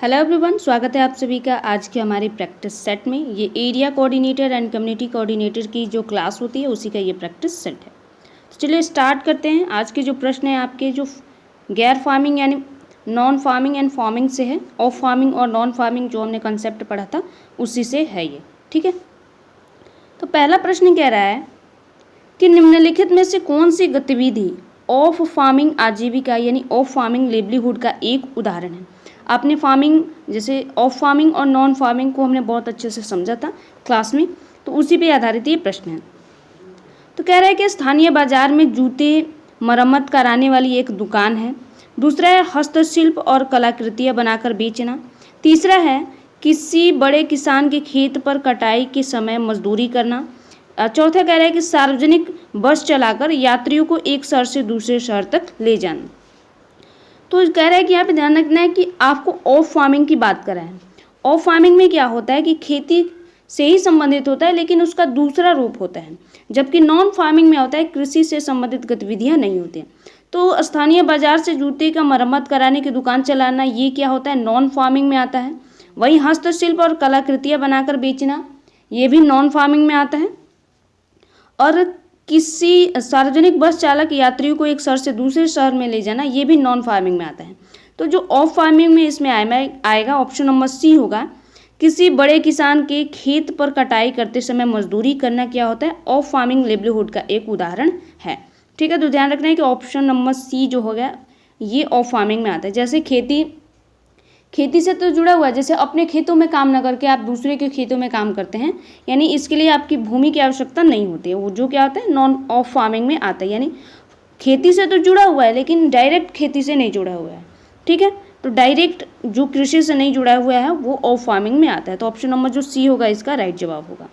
Hello everyone, स्वागत है आप सभी का आज के हमारे प्रैक्टिस सेट में। ये area coordinator and community coordinator की जो क्लास होती है उसी का ये प्रैक्टिस सेट है। तो चलिए स्टार्ट करते हैं। आज के जो प्रश्न हैं आपके जो गैर फार्मिंग यानी नॉन फार्मिंग एंड फार्मिंग से है, ऑफ फार्मिंग और नॉन फार्मिंग जो हमने कंसेप्ट पढ़ा था उसी से है ये। ठीक है, तो पहला प्रश्न कह रहा है कि निम्नलिखित में से कौन सी गतिविधि ऑफ फार्मिंग आजीविका यानी ऑफ फार्मिंग लेवलीहुड का एक उदाहरण है। आपने फार्मिंग जैसे ऑफ फार्मिंग और नॉन फार्मिंग को हमने बहुत अच्छे से समझा था क्लास में, तो उसी पे आधारित ये प्रश्न है। तो कह रहा है कि स्थानीय बाजार में जूते मरम्मत कराने वाली एक दुकान है। दूसरा है हस्तशिल्प और कलाकृतियाँ बनाकर बेचना। तीसरा है किसी बड़े किसान के खेत पर कटाई के समय मजदूरी करना। चौथा कह रहा है कि सार्वजनिक बस चलाकर यात्रियों को एक शहर से दूसरे शहर तक ले जाना। तो कह रहा है कि यहाँ पे ध्यान रखना है कि आपको ऑफ फार्मिंग की बात कर रहा है। ऑफ फार्मिंग में क्या होता है कि खेती से ही संबंधित होता है लेकिन उसका दूसरा रूप होता है, जबकि नॉन फार्मिंग में होता है कृषि से संबंधित गतिविधियाँ नहीं होती हैं। तो स्थानीय बाजार से जूते का मरम्मत कराने की दुकान चलाना ये क्या होता है, नॉन फार्मिंग में आता है। वहीं हस्तशिल्प और कलाकृतियाँ बनाकर बेचना ये भी नॉन फार्मिंग में आता है। और किसी सार्वजनिक बस चालक यात्रियों को एक शहर से दूसरे शहर में ले जाना ये भी नॉन फार्मिंग में आता है। तो जो ऑफ फार्मिंग में इसमें आएगा ऑप्शन नंबर सी होगा। किसी बड़े किसान के खेत पर कटाई करते समय मजदूरी करना क्या होता है, ऑफ फार्मिंग लेवलीहुड का एक उदाहरण है। ठीक है, तो ध्यान रखना है कि ऑप्शन नंबर सी जो हो गया ये ऑफ फार्मिंग में आता है। जैसे खेती से तो जुड़ा हुआ है, जैसे अपने खेतों में काम ना करके आप दूसरे के खेतों में काम करते हैं, यानी इसके लिए आपकी भूमि की आवश्यकता नहीं होती है। वो जो क्या होता है नॉन ऑफ फार्मिंग में आता है, यानी खेती से तो जुड़ा हुआ है लेकिन डायरेक्ट खेती से नहीं जुड़ा हुआ है। ठीक है, तो डायरेक्ट जो कृषि से नहीं जुड़ा हुआ है वो ऑफ फार्मिंग में आता है। तो ऑप्शन नंबर जो सी होगा इसका राइट जवाब होगा।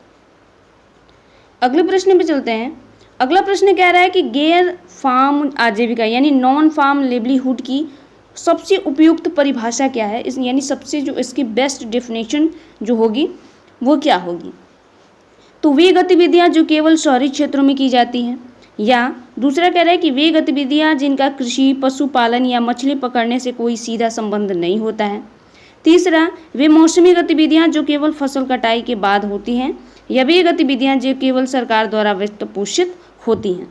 अगले प्रश्न पे चलते हैं। अगला प्रश्न कह रहा है कि गैर फार्म आजीविका यानी नॉन फार्म लेवलीहुड की सबसे उपयुक्त परिभाषा क्या है, इस यानी सबसे जो इसकी बेस्ट डेफिनेशन जो होगी वो क्या होगी। तो वे गतिविधियां जो केवल शहरी क्षेत्रों में की जाती हैं, या दूसरा कह रहा है कि वे गतिविधियां जिनका कृषि पशुपालन या मछली पकड़ने से कोई सीधा संबंध नहीं होता है। तीसरा, वे मौसमी गतिविधियां जो केवल फसल कटाई के बाद होती हैं, या वे गतिविधियां जो केवल सरकार द्वारा वित्त पोषित होती हैं।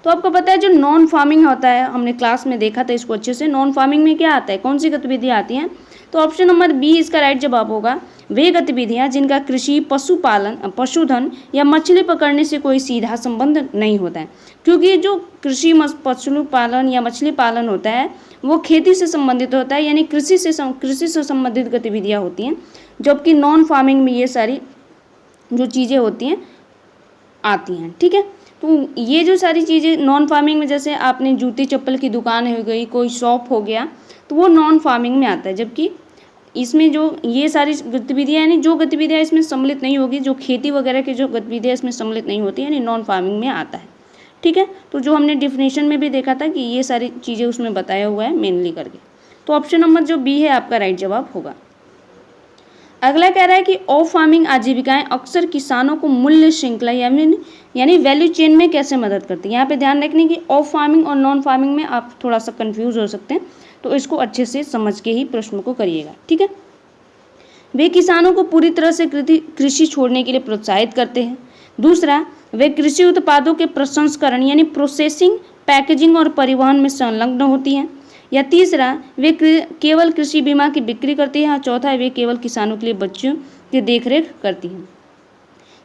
तो आपको पता है जो नॉन फार्मिंग होता है, हमने क्लास में देखा था इसको अच्छे से। नॉन फार्मिंग में क्या आता है, कौन सी गतिविधियाँ आती हैं, तो ऑप्शन नंबर बी इसका राइट जवाब होगा। वे गतिविधियाँ जिनका कृषि पशुधन या मछली पकड़ने से कोई सीधा संबंध नहीं होता है, क्योंकि जो कृषि पशुपालन या मछली पालन होता है वो खेती से संबंधित होता है, यानी कृषि से संबंधित गतिविधियाँ होती हैं, जबकि नॉन फार्मिंग में ये सारी जो चीज़ें होती हैं आती हैं। ठीक है, तो ये जो सारी चीज़ें नॉन फार्मिंग में, जैसे आपने जूती चप्पल की दुकान हो गई, कोई शॉप हो गया, तो वो नॉन फार्मिंग में आता है। जबकि इसमें जो ये सारी गतिविधियाँ यानी जो गतिविधियाँ इसमें सम्मिलित नहीं होगी, जो खेती वगैरह की जो गतिविधियाँ इसमें सम्मिलित नहीं होती, यानी नॉन फार्मिंग में आता है। ठीक है, तो जो हमने डिफिनेशन में भी देखा था कि ये सारी चीज़ें उसमें बताया हुआ है मेनली करके। तो ऑप्शन नंबर जो बी है आपका राइट जवाब होगा। अगला कह रहा है कि ऑफ फार्मिंग आजीविकाएं अक्सर किसानों को मूल्य श्रृंखला यानी वैल्यू चेन में कैसे मदद करती है। यहाँ पे ध्यान रखने की ऑफ फार्मिंग और नॉन फार्मिंग में आप थोड़ा सा कंफ्यूज हो सकते हैं, तो इसको अच्छे से समझ के ही प्रश्न को करिएगा। ठीक है, वे किसानों को पूरी तरह से कृषि छोड़ने के लिए प्रोत्साहित करते हैं। दूसरा, वे कृषि उत्पादों के प्रसंस्करण यानी प्रोसेसिंग, पैकेजिंग और परिवहन में संलग्न होती हैं। या तीसरा, वे केवल कृषि बीमा की बिक्री करती हैं। और चौथा, वे केवल किसानों के लिए बच्चों की देखरेख करती हैं।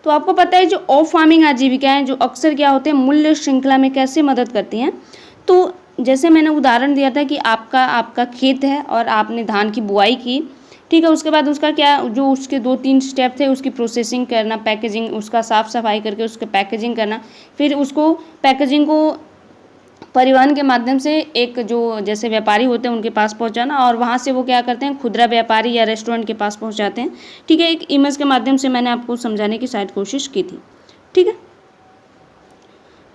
तो आपको पता है जो ऑफ फार्मिंग आजीविकाएं जो अक्सर क्या होते हैं मूल्य श्रृंखला में कैसे मदद करती हैं। तो जैसे मैंने उदाहरण दिया था कि आपका खेत है और आपने धान की बुआई की, ठीक है, उसके बाद उसका क्या जो उसके 2-3 स्टेप थे, उसकी प्रोसेसिंग करना, पैकेजिंग, उसका साफ़ सफाई करके उसके पैकेजिंग करना, फिर उसको पैकेजिंग को परिवहन के माध्यम से एक जो जैसे व्यापारी होते हैं उनके पास पहुंचाना, और वहां से वो क्या करते हैं खुदरा व्यापारी या रेस्टोरेंट के पास पहुंचाते हैं। ठीक है, एक इमेज के माध्यम से मैंने आपको समझाने की शायद कोशिश की थी। ठीक है,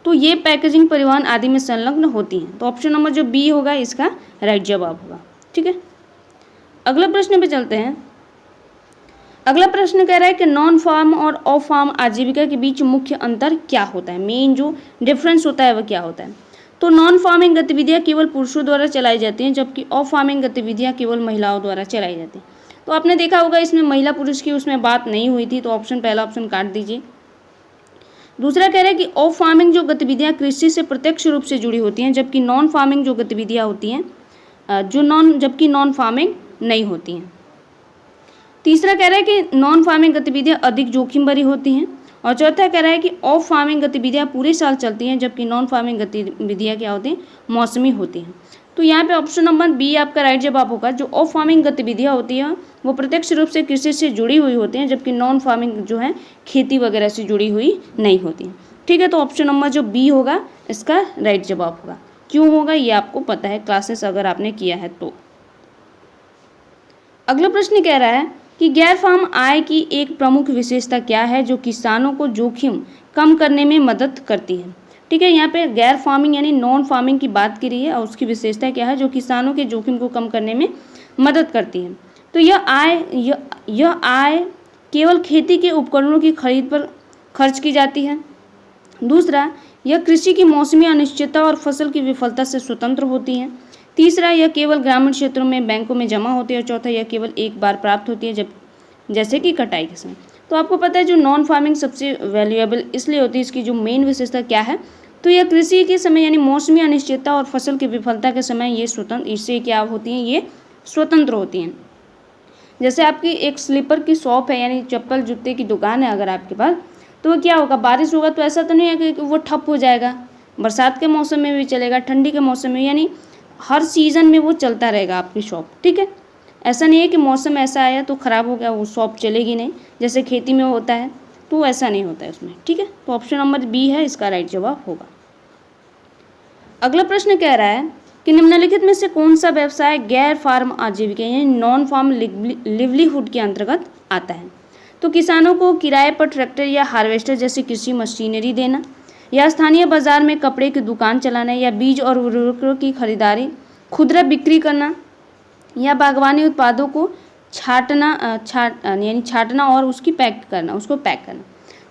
तो ये पैकेजिंग, परिवहन आदि में संलग्न होती हैं। तो ऑप्शन नंबर जो बी होगा इसका राइट जवाब होगा। ठीक है, अगला प्रश्न पे चलते हैं। अगला प्रश्न कह रहा है कि नॉन फार्म और ऑफ फार्म आजीविका के बीच मुख्य अंतर क्या होता है, मेन जो डिफरेंस होता है वह क्या होता है। तो नॉन फार्मिंग गतिविधियाँ केवल पुरुषों द्वारा चलाई जाती हैं, जबकि ऑफ फार्मिंग गतिविधियाँ केवल महिलाओं द्वारा चलाई जाती हैं। तो आपने देखा होगा इसमें महिला पुरुष की उसमें बात नहीं हुई थी, तो पहला ऑप्शन काट दीजिए। दूसरा कह रहा है कि ऑफ फार्मिंग जो गतिविधियाँ कृषि से प्रत्यक्ष रूप से जुड़ी होती हैं, जबकि नॉन फार्मिंग जो गतिविधियाँ होती हैं जबकि नॉन फार्मिंग नहीं होती हैं। तीसरा कह रहा है कि नॉन फार्मिंग गतिविधियाँ अधिक जोखिम भरी होती हैं। और चौथा कह रहा है कि ऑफ फार्मिंग गतिविधियाँ पूरे साल चलती हैं, जबकि नॉन फार्मिंग गतिविधियाँ क्या होती हैं, मौसमी होती हैं। तो यहाँ पे ऑप्शन नंबर बी आपका राइट जवाब होगा। जो ऑफ फार्मिंग गतिविधियाँ होती हैं वो प्रत्यक्ष रूप से कृषि से जुड़ी हुई होती हैं, जबकि नॉन फार्मिंग जो है खेती वगैरह से जुड़ी हुई नहीं होती हैं। ठीक है, तो ऑप्शन नंबर जो बी होगा इसका राइट जवाब होगा। क्यों होगा ये आपको पता है, क्लासेस अगर आपने किया है तो। अगला प्रश्न कह रहा है कि गैर फार्म आय की एक प्रमुख विशेषता क्या है जो किसानों को जोखिम कम करने में मदद करती है। ठीक है, यहाँ पे गैर फार्मिंग यानी नॉन फार्मिंग की बात की रही है और उसकी विशेषता क्या है जो किसानों के जोखिम को कम करने में मदद करती है। तो यह आय केवल खेती के उपकरणों की खरीद पर खर्च की जाती है। दूसरा, यह कृषि की मौसमी अनिश्चितता और फसल की विफलता से स्वतंत्र होती है। तीसरा, यह केवल ग्रामीण क्षेत्रों में बैंकों में जमा होती है। और चौथा, यह केवल एक बार प्राप्त होती है, जैसे कि कटाई के समय। तो आपको पता है जो नॉन फार्मिंग सबसे वैल्यूएबल इसलिए होती है, इसकी जो मेन विशेषता क्या है, तो यह कृषि के समय यानी मौसमी अनिश्चितता और फसल की विफलता के समय इससे क्या होती हैं, ये स्वतंत्र होती हैं। जैसे आपकी एक स्लीपर की शॉप है यानी चप्पल जूते की दुकान है अगर आपके पास, तो वो क्या होगा, बारिश होगा तो ऐसा तो नहीं है कि वो ठप हो जाएगा। बरसात के मौसम में भी चलेगा, ठंडी के मौसम में, यानी हर सीज़न में वो चलता रहेगा आपकी शॉप। ठीक है, ऐसा नहीं है कि मौसम ऐसा आया तो ख़राब हो गया वो शॉप चलेगी नहीं, जैसे खेती में होता है, तो ऐसा नहीं होता है उसमें। ठीक है, तो ऑप्शन नंबर बी है इसका राइट जवाब होगा। अगला प्रश्न कह रहा है कि निम्नलिखित में से कौन सा व्यवसाय गैर फार्म आजीविका यानी नॉन फार्म लिवलीहुड के अंतर्गत आता है। तो किसानों को किराए पर ट्रैक्टर या हार्वेस्टर जैसी कृषि मशीनरी देना, या स्थानीय बाजार में कपड़े की दुकान चलाना, या बीज और उर्वरकों की खरीदारी, खुदरा बिक्री करना, या बागवानी उत्पादों को छाटना और उसको पैक करना।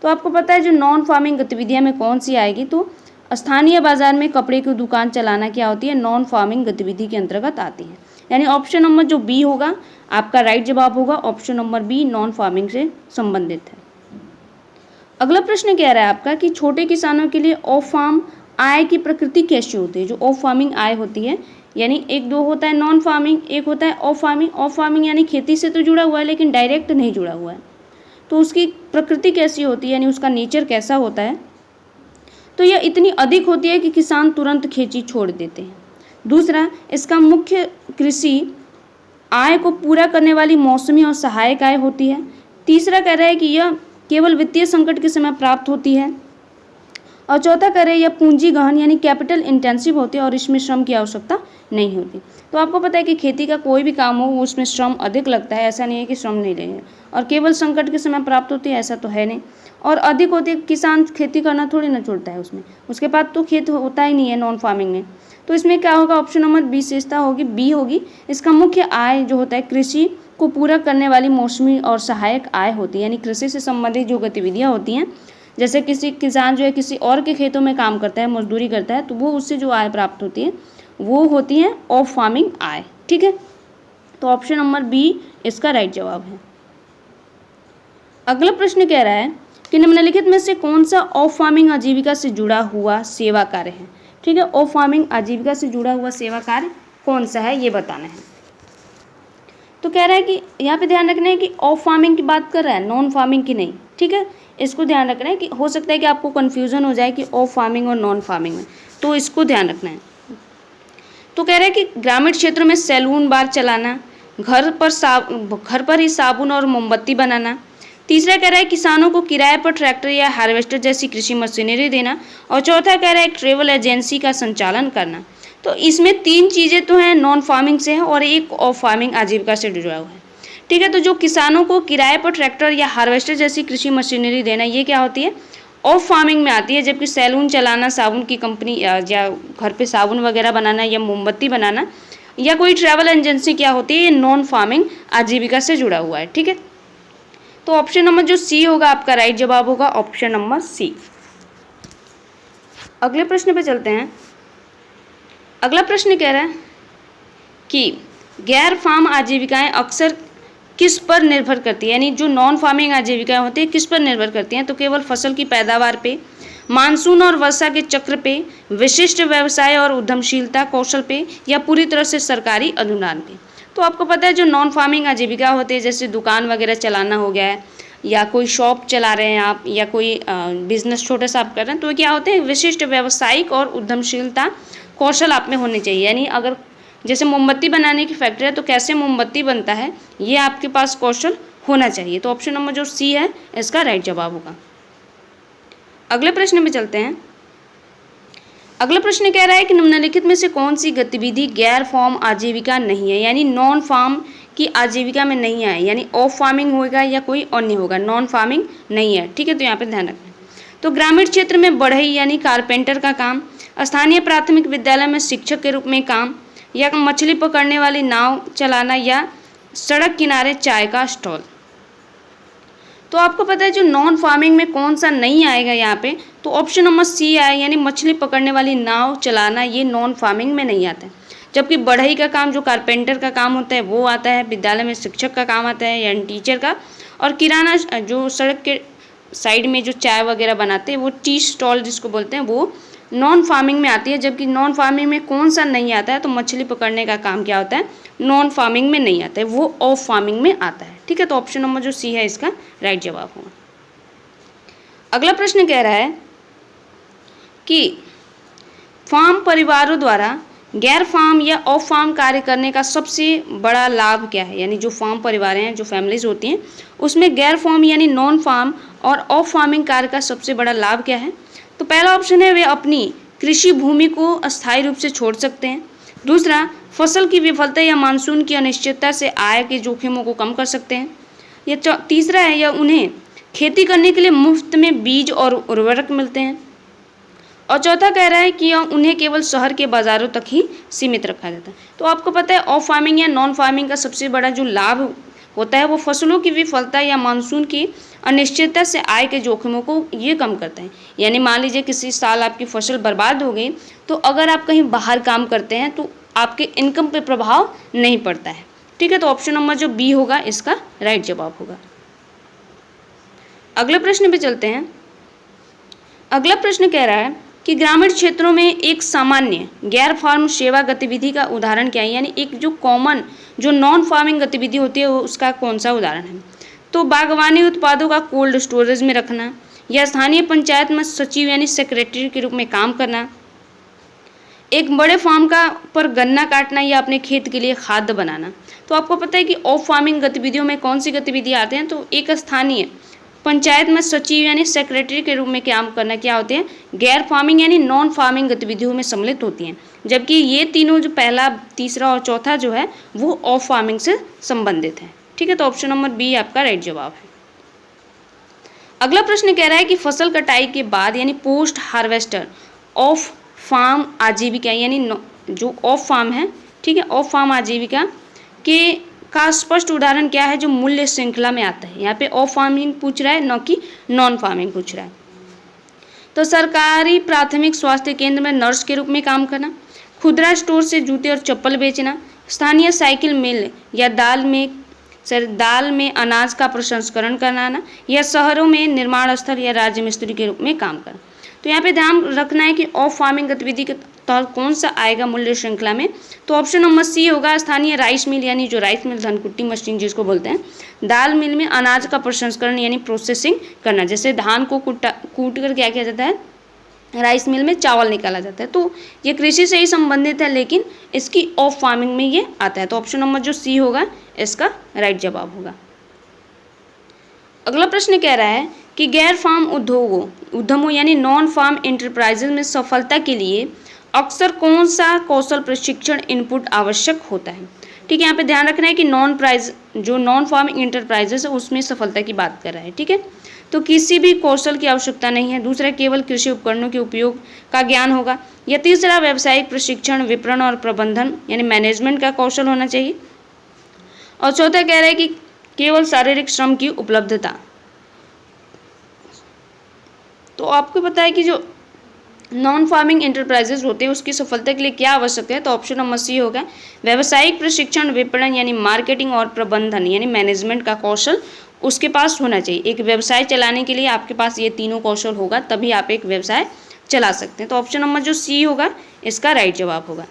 तो आपको पता है जो नॉन फार्मिंग गतिविधियां में कौन सी आएगी, तो स्थानीय बाजार में कपड़े की दुकान चलाना क्या होती है, नॉन फार्मिंग गतिविधि के अंतर्गत आती है। यानी ऑप्शन नंबर जो बी होगा आपका राइट जवाब होगा। Option number B non farming से संबंधित है। अगला प्रश्न कह रहा है आपका कि छोटे किसानों के लिए ऑफ फार्म आय की प्रकृति कैसी होती है। जो ऑफ फार्मिंग आय होती है यानी एक दो होता है नॉन फार्मिंग, एक होता है ऑफ फार्मिंग। ऑफ फार्मिंग यानी खेती से तो जुड़ा हुआ है लेकिन डायरेक्ट नहीं जुड़ा हुआ है, तो उसकी प्रकृति कैसी होती है यानी उसका नेचर कैसा होता है, तो यह इतनी अधिक होती है कि किसान तुरंत खेती छोड़ देते हैं। दूसरा, इसका मुख्य कृषि आय को पूरा करने वाली मौसमी और सहायक आय होती है। तीसरा कह रहा है कि यह केवल वित्तीय संकट के समय प्राप्त होती है। और चौथा कह रहे हैं यह पूंजी गहन यानी कैपिटल इंटेंसिव होती है और इसमें श्रम की आवश्यकता नहीं होती। तो आपको पता है कि खेती का कोई भी काम हो उसमें श्रम अधिक लगता है, ऐसा नहीं है कि श्रम नहीं लगेगा। और केवल संकट के समय प्राप्त होती है ऐसा तो है नहीं, और अधिक होती है, किसान खेती करना थोड़ी ना छोड़ता है उसमें, उसके पास तो खेत होता ही नहीं है नॉन फार्मिंग में। तो इसमें क्या होगा, ऑप्शन नंबर बी विशेषता होगी, बी होगी। इसका मुख्य आय जो होता है कृषि को पूरा करने वाली मौसमी और सहायक आय होती है, यानी कृषि से संबंधित जो गतिविधियाँ होती हैं, जैसे किसी किसान जो है किसी और के खेतों में काम करता है, मजदूरी करता है, तो वो उससे जो आय प्राप्त होती है वो होती है ऑफ फार्मिंग आय। ठीक है, तो ऑप्शन नंबर बी इसका राइट जवाब है। अगला प्रश्न कह रहा है कि निम्नलिखित में से कौन सा ऑफ फार्मिंग आजीविका से जुड़ा हुआ सेवा कार्य है। ठीक है, ऑफ फार्मिंग आजीविका से जुड़ा हुआ सेवा कार्य कौन सा है ये बताना है। तो कह रहा है कि यहाँ पे ध्यान रखना है कि ऑफ फार्मिंग की बात कर रहा है, नॉन फार्मिंग की नहीं। ठीक है, इसको ध्यान रखना है कि हो सकता है कि आपको कन्फ्यूजन हो जाए कि ऑफ फार्मिंग और नॉन फार्मिंग में, तो इसको ध्यान रखना है। तो कह रहा है कि ग्रामीण क्षेत्रों में सैलून बार चलाना, घर पर ही साबुन और मोमबत्ती बनाना। तीसरा कह रहा है किसानों को किराए पर ट्रैक्टर या हार्वेस्टर जैसी कृषि मशीनरी देना। और चौथा कह रहा है ट्रेवल एजेंसी का संचालन करना। तो इसमें तीन चीज़ें तो हैं नॉन फार्मिंग से है और एक ऑफ फार्मिंग आजीविका से जुड़ा हुआ है। ठीक है, तो जो किसानों को किराए पर ट्रैक्टर या हार्वेस्टर जैसी कृषि मशीनरी देना, ये क्या होती है, ऑफ फार्मिंग में आती है। जबकि सैलून चलाना, साबुन की कंपनी या घर पे साबुन वगैरह बनाना या मोमबत्ती बनाना या कोई ट्रैवल एजेंसी क्या होती है, ये नॉन फार्मिंग आजीविका से जुड़ा हुआ है। ठीक है, तो ऑप्शन नंबर जो सी होगा आपका राइट जवाब होगा, ऑप्शन नंबर सी। अगले प्रश्न पे चलते हैं। अगला प्रश्न कह रहा है कि गैर फार्म आजीविकाएं अक्सर किस पर निर्भर करती है, यानी जो नॉन फार्मिंग आजीविकाएं होती है किस पर निर्भर करती हैं, तो केवल फसल की पैदावार पे, मानसून और वर्षा के चक्र पे, विशिष्ट व्यवसाय और उद्यमशीलता कौशल पे, या पूरी तरह से सरकारी अनुदान पे। तो आपको पता है जो नॉन फार्मिंग आजीविका होती है, जैसे दुकान वगैरह चलाना हो गया है, या कोई शॉप चला रहे हैं आप, या कोई बिजनेस छोटा सा आप कर रहे हैं, तो क्या होते हैं, विशिष्ट व्यावसायिक और उद्यमशीलता कौशल आप में होने चाहिए। यानी अगर जैसे मोमबत्ती बनाने की फैक्ट्री है तो कैसे मोमबत्ती बनता है ये आपके पास कौशल होना चाहिए। तो ऑप्शन नंबर जो सी है इसका राइट जवाब होगा। अगले प्रश्न में चलते हैं। अगला प्रश्न कह रहा है कि निम्नलिखित में से कौन सी गतिविधि गैर फार्म आजीविका नहीं है, यानी नॉन फार्म की आजीविका में नहीं है, यानी ऑफ फार्मिंग होगा या कोई अन्य होगा, नॉन फार्मिंग नहीं है। ठीक है, तो यहाँ पे ध्यान रखना। तो ग्रामीण क्षेत्र में बढ़ई यानी कारपेंटर का काम, स्थानीय प्राथमिक विद्यालय में शिक्षक के रूप में काम, या मछली पकड़ने वाली नाव चलाना, या सड़क किनारे चाय का स्टॉल। तो आपको पता है जो नॉन फार्मिंग में कौन सा नहीं आएगा यहाँ पे, तो ऑप्शन नंबर सी आए, यानी मछली पकड़ने वाली नाव चलाना, ये नॉन फार्मिंग में नहीं आता है। जबकि बढ़ई का काम जो कारपेंटर का काम होता है वो आता है, विद्यालय में शिक्षक का काम आता है यानी टीचर का, और किराना जो सड़क के साइड में जो चाय वगैरह बनाते हैं वो टी स्टॉल जिसको बोलते हैं वो नॉन फार्मिंग में आती है। जबकि नॉन फार्मिंग में कौन सा नहीं आता है, तो मछली पकड़ने का काम क्या होता है, नॉन फार्मिंग में नहीं आता है, वो ऑफ फार्मिंग में आता है। ठीक है, तो ऑप्शन नंबर जो सी है इसका राइट जवाब होगा। अगला प्रश्न कह रहा है कि फार्म परिवारों द्वारा गैर फार्म या ऑफ फार्म कार्य करने का सबसे बड़ा लाभ क्या है, यानी जो फार्म परिवार हैं, जो फैमिलीज होती हैं, उसमें गैर फार्म यानी नॉन फार्म और ऑफ फार्मिंग कार्य का सबसे बड़ा लाभ क्या है। तो पहला ऑप्शन है वे अपनी कृषि भूमि को अस्थायी रूप से छोड़ सकते हैं। दूसरा, फसल की विफलता या मानसून की अनिश्चितता से आय के जोखिमों को कम कर सकते हैं। या तीसरा है, या उन्हें खेती करने के लिए मुफ्त में बीज और उर्वरक मिलते हैं। और चौथा कह रहा है कि उन्हें केवल शहर के बाज़ारों तक ही सीमित रखा जाता है। तो आपको पता है ऑफ फार्मिंग या नॉन फार्मिंग का सबसे बड़ा जो लाभ होता है वो फसलों की विफलता या मानसून की अनिश्चितता से आय के जोखिमों को ये कम करता है। यानी मान लीजिए किसी साल आपकी फसल बर्बाद हो गई, तो अगर आप कहीं बाहर काम करते हैं तो आपके इनकम पे प्रभाव नहीं पड़ता है। ठीक है, तो ऑप्शन नंबर जो बी होगा इसका राइट जवाब होगा। अगले प्रश्न पे चलते हैं। अगला प्रश्न कह रहा है कि ग्रामीण क्षेत्रों में एक सामान्य गैर फार्म सेवा गतिविधि का उदाहरण क्या है, यानी एक जो कॉमन जो नॉन फार्मिंग गतिविधि होती है वो उसका कौन सा उदाहरण है। तो बागवानी उत्पादों का कोल्ड स्टोरेज में रखना, या स्थानीय पंचायत में सचिव यानी सेक्रेटरी के रूप में काम करना, एक बड़े फार्म का पर गन्ना काटना, या अपने खेत के लिए खाद बनाना। तो आपको पता है कि ऑफ फार्मिंग गतिविधियों में कौन सी गतिविधियाँ आते हैं, तो एक स्थानीय पंचायत में सचिव यानी सेक्रेटरी के रूप में काम करना क्या होते हैं, गैर फार्मिंग यानी नॉन फार्मिंग गतिविधियों में सम्मिलित होती हैं। जबकि ये तीनों जो पहला, तीसरा और चौथा जो है वो ऑफ फार्मिंग से संबंधित है। ठीक है, तो ऑप्शन नंबर बी आपका राइट जवाब है। अगला प्रश्न कह रहा है कि फसल कटाई के बाद यानी पोस्ट हार्वेस्टर ऑफ फार्म आजीविका, यानी जो ऑफ फार्म है, ठीक है, ऑफ फार्म आजीविका के का स्पष्ट उदाहरण क्या है जो मूल्य श्रृंखला में आता है। यहाँ पे ऑफ फार्मिंग पूछ रहा है, न कि नॉन फार्मिंग पूछ रहा है। तो सरकारी प्राथमिक स्वास्थ्य केंद्र में नर्स के रूप में काम करना, खुदरा स्टोर से जूते और चप्पल बेचना, स्थानीय साइकिल मिल या दाल में अनाज का प्रसंस्करण कराना, या शहरों में निर्माण स्थल या राज्य मिस्त्री के रूप में काम करना। तो यहाँ पे ध्यान रखना है कि ऑफ फार्मिंग गतिविधि के तहत कौन सा आएगा मूल्य श्रृंखला में, तो ऑप्शन नंबर सी होगा, स्थानीय राइस मिल, यानी जो राइस मिल धनकुट्टी मशीन जिसको बोलते हैं, दाल मिल में अनाज का प्रसंस्करण यानी प्रोसेसिंग करना, जैसे धान को कूट कर क्या किया जाता है, राइस मिल में चावल निकाला जाता है। तो ये कृषि से ही संबंधित है, लेकिन इसकी ऑफ फार्मिंग में ये आता है। तो ऑप्शन नंबर जो सी होगा इसका राइट जवाब होगा। अगला प्रश्न कह रहा है कि गैर फार्म उद्यमों यानी नॉन फार्म इंटरप्राइजेज में सफलता के लिए अक्सर कौन सा कौशल प्रशिक्षण इनपुट आवश्यक होता है। ठीक है, यहाँ पे ध्यान रखना है कि नॉन फार्मिंग इंटरप्राइजेज है उसमें सफलता की बात कर रहा है। ठीक है, तो किसी भी कौशल की आवश्यकता नहीं है। दूसरा, केवल कृषि उपकरणों के उपयोग का ज्ञान होगा। या तीसरा, व्यावसायिक प्रशिक्षण, विपणन और प्रबंधन यानी मैनेजमेंट का कौशल होना चाहिए। और चौथा कह रहा है कि केवल शारीरिक श्रम की उपलब्धता। तो आपको पता है कि जो नॉन फार्मिंग इंटरप्राइजेज होते हैं उसकी सफलता के लिए क्या आवश्यक है, तो ऑप्शन नंबर सी होगा व्यावसायिक प्रशिक्षण, विपणन यानी मार्केटिंग और प्रबंधन यानी मैनेजमेंट का कौशल उसके पास होना चाहिए। एक व्यवसाय चलाने के लिए आपके पास ये तीनों कौशल होगा तभी आप एक व्यवसाय चला सकते हैं। तो ऑप्शन नंबर जो सी होगा इसका राइट जवाब होगा।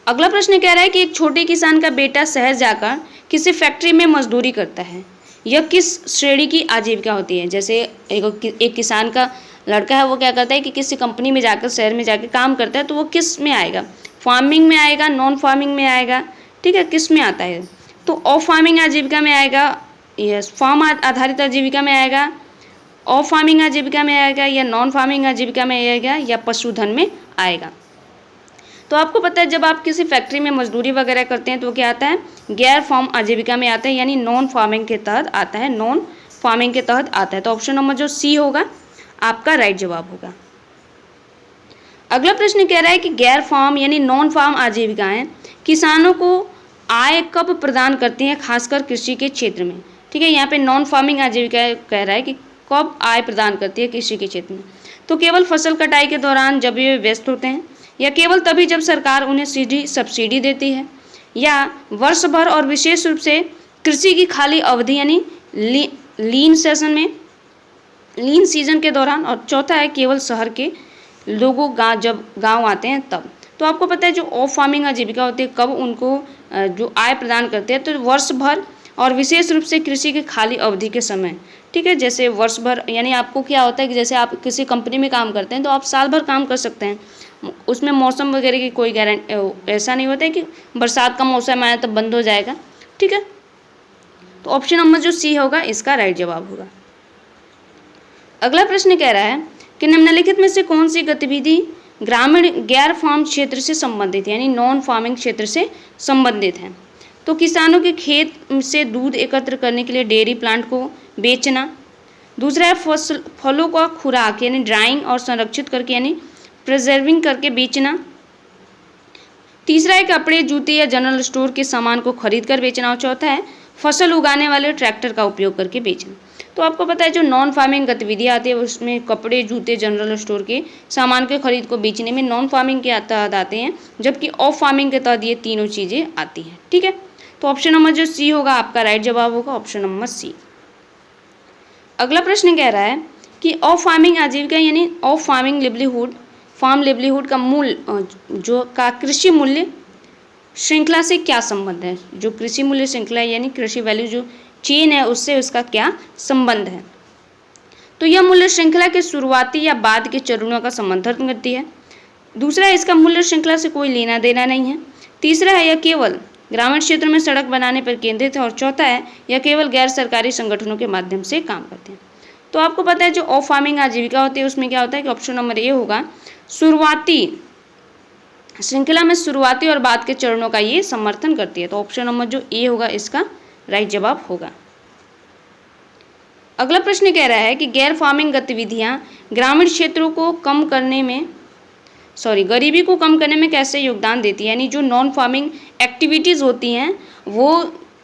अगला प्रश्न कह रहा है कि एक छोटे किसान का बेटा शहर जाकर किसी फैक्ट्री में मजदूरी करता है, यह किस श्रेणी की आजीविका होती है। जैसे एक किसान का लड़का है वो क्या करता है कि किसी कंपनी में जाकर शहर में जाकर काम करता है, तो वो किस में आएगा, फार्मिंग में आएगा, नॉन फार्मिंग में आएगा, ठीक है, किस में आता है, तो ऑफ फार्मिंग आजीविका में आएगा, यस फार्म आधारित आजीविका में आएगा, ऑफ फार्मिंग आजीविका में आएगा, या नॉन फार्मिंग आजीविका में आएगा, या पशुधन में आएगा। तो आपको पता है जब आप किसी फैक्ट्री में मजदूरी वगैरह करते हैं तो क्या आता है, गैर फार्म आजीविका में आता है, यानी नॉन फार्मिंग के तहत आता है, नॉन फार्मिंग के तहत आता है। तो ऑप्शन नंबर जो सी होगा आपका राइट जवाब होगा। अगला प्रश्न कह रहा है कि गैर फार्म यानी नॉन फार्म आजीविकाएं किसानों को आय कब प्रदान करती हैं, खासकर कृषि के क्षेत्र में। ठीक है, यहाँ पे नॉन फार्मिंग आजीविका कह रहा है कि कब आय प्रदान करती है कृषि के क्षेत्र में, तो केवल फसल कटाई के दौरान जब ये व्यस्त होते हैं, या केवल तभी जब सरकार उन्हें सीधी सब्सिडी देती है, या वर्ष भर और विशेष रूप से कृषि की खाली अवधि यानी लीन सीजन के दौरान, और चौथा है केवल शहर के लोगों जब गांव आते हैं तब। तो आपको पता है जो ऑफ फार्मिंग आजीविका होती है कब उनको जो आय प्रदान करते हैं, तो वर्ष भर और विशेष रूप से कृषि की खाली अवधि के समय। ठीक है, जैसे वर्ष भर यानी आपको क्या होता है कि जैसे आप किसी कंपनी में काम करते हैं तो आप साल भर काम कर सकते हैं, उसमें मौसम वगैरह की कोई गारंटी ऐसा नहीं होता है कि बरसात का मौसम आया तब बंद हो जाएगा। ठीक है, तो ऑप्शन नंबर जो सी होगा इसका राइट जवाब होगा। अगला प्रश्न कह रहा है कि निम्नलिखित में से कौन सी गतिविधि ग्रामीण गैर फार्म क्षेत्र से संबंधित यानी नॉन फार्मिंग क्षेत्र से संबंधित है। तो किसानों के खेत से दूध एकत्र करने के लिए डेयरी प्लांट को बेचना, दूसरा है फलों का खुराक यानी ड्राइंग और संरक्षित करके यानी प्रिजर्विंग करके बेचना, तीसरा है कपड़े, जूते या जनरल स्टोर के सामान को खरीद कर बेचना, और चौथा है फसल उगाने वाले ट्रैक्टर का उपयोग करके बेचना। तो आपको पता है जो नॉन फार्मिंग गतिविधियाँ आती है उसमें कपड़े, जूते, जनरल स्टोर के सामान के खरीद को बेचने में नॉन फार्मिंग के तहत आते हैं, जबकि ऑफ फार्मिंग के तहत ये तीनों चीज़ें आती हैं। ठीक है, तो ऑप्शन नंबर जो सी होगा आपका राइट जवाब होगा, ऑप्शन नंबर सी। अगला प्रश्न कह रहा है कि ऑफ फार्मिंग आजीविका यानी off farming livelihood farm livelihood का मूल्य जो का कृषि मूल्य श्रृंखला से क्या संबंध है। जो कृषि मूल्य श्रृंखला यानी कृषि वैल्यू जो चेन है उससे उसका क्या संबंध है। तो यह मूल्य श्रृंखला के शुरुआती या बाद के चरणों का समर्थन करती है, दूसरा है इसका मूल्य श्रृंखला से कोई लेना देना नहीं है, तीसरा है यह केवल ग्रामीण क्षेत्र में सड़क बनाने पर केंद्रित है, और चौथा है यह केवल गैर सरकारी संगठनों के माध्यम से काम करते हैं। तो आपको पता है जो ऑफ फार्मिंग आजीविका होती है उसमें क्या होता है कि ऑप्शन नंबर ए होगा शुरुआती श्रृंखला में शुरुआती और बाद के चरणों का ये समर्थन करती है। तो ऑप्शन नंबर जो ए होगा इसका राइट जवाब होगा। अगला प्रश्न कह रहा है कि गैर फार्मिंग गतिविधियां ग्रामीण क्षेत्रों को कम करने में गरीबी को कम करने में कैसे योगदान देती है। यानी जो नॉन फार्मिंग एक्टिविटीज़ होती हैं वो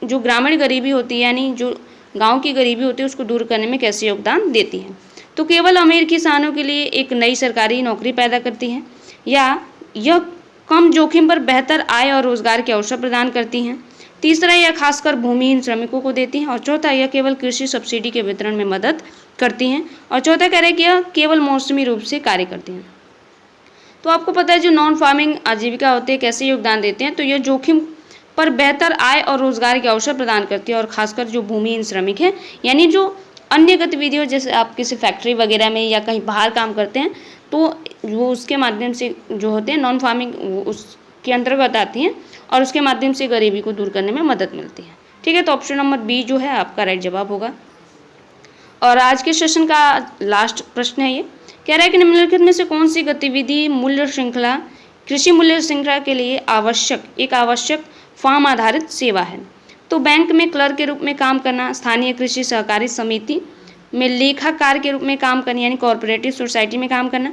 जो ग्रामीण गरीबी होती है यानी जो गांव की गरीबी होती है उसको दूर करने में कैसे योगदान देती है। तो केवल अमीर किसानों के लिए एक नई सरकारी नौकरी पैदा करती हैं, या यह कम जोखिम पर बेहतर आय और रोजगार के अवसर प्रदान करती हैं, तीसरा यह खासकर भूमिहीन श्रमिकों को देती हैं, और चौथा यह केवल कृषि सब्सिडी के वितरण में मदद करती हैं, और चौथा कह रहे हैं कि यह केवल मौसमी रूप से कार्य करती हैं। तो आपको पता है जो नॉन फार्मिंग आजीविका होती है कैसे योगदान देते हैं, तो यह जोखिम पर बेहतर आय और रोजगार के अवसर प्रदान करती है, और खासकर जो भूमिहीन श्रमिक हैं यानी जो अन्य गतिविधियों जैसे आप किसी फैक्ट्री वगैरह में या कहीं बाहर काम करते हैं तो वो उसके माध्यम से जो होते हैं नॉन फार्मिंग उसके अंतर्गत आती हैं, और उसके माध्यम से गरीबी को दूर करने में मदद मिलती है। ठीक है, तो ऑप्शन नंबर बी जो है आपका राइट जवाब होगा। और आज के सेशन का लास्ट प्रश्न है, ये कह रहा है कि निम्नलिखित में से कौन सी गतिविधि मूल्य श्रृंखला कृषि मूल्य श्रृंखला के लिए आवश्यक फार्म आधारित सेवा है। तो बैंक में क्लर्क के रूप में काम करना, स्थानीय कृषि सहकारी समिति में लेखाकार के रूप में काम करना यानी कॉर्पोरेटिव सोसाइटी में काम करना,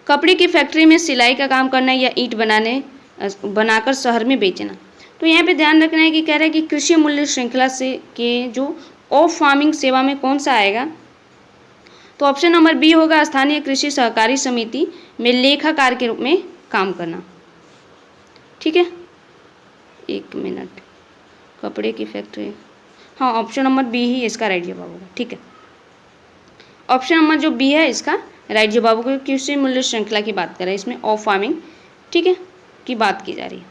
कपड़े की फैक्ट्री में सिलाई का काम करना, या ईंट बनाकर शहर में बेचना। तो यहाँ पे ध्यान रखना है कि कह रहा है कि कृषि मूल्य श्रृंखला से के जो ऑफ फार्मिंग सेवा में कौन सा आएगा, तो ऑप्शन नंबर बी होगा स्थानीय कृषि सहकारी समिति में लेखाकार के रूप में काम करना। ठीक है, 1 मिनट, कपड़े की फैक्ट्री, हाँ ऑप्शन नंबर बी ही इसका राइट जवाब होगा। ठीक है, ऑप्शन नंबर जो बी है इसका राइट जवाब होगा। कृषि मूल्य श्रृंखला की बात कर रहे हैं, इसमें ऑफ फार्मिंग, ठीक है, की बात की जा रही है।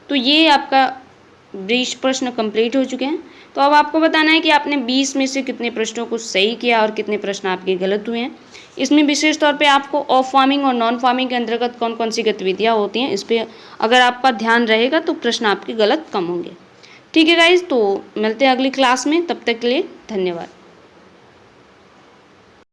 तो ये आपका 20 प्रश्न कंप्लीट हो चुके हैं। तो अब आपको बताना है कि आपने 20 में से कितने प्रश्नों को सही किया और कितने प्रश्न आपके गलत हुए हैं। इसमें विशेष तौर पे आपको ऑफ फार्मिंग और नॉन फार्मिंग के अंतर्गत कौन कौन सी गतिविधियाँ होती हैं, इस पर अगर आपका ध्यान रहेगा तो प्रश्न आपके गलत कम होंगे। ठीक है गाइज, तो मिलते हैं अगली क्लास में, तब तक के लिए धन्यवाद।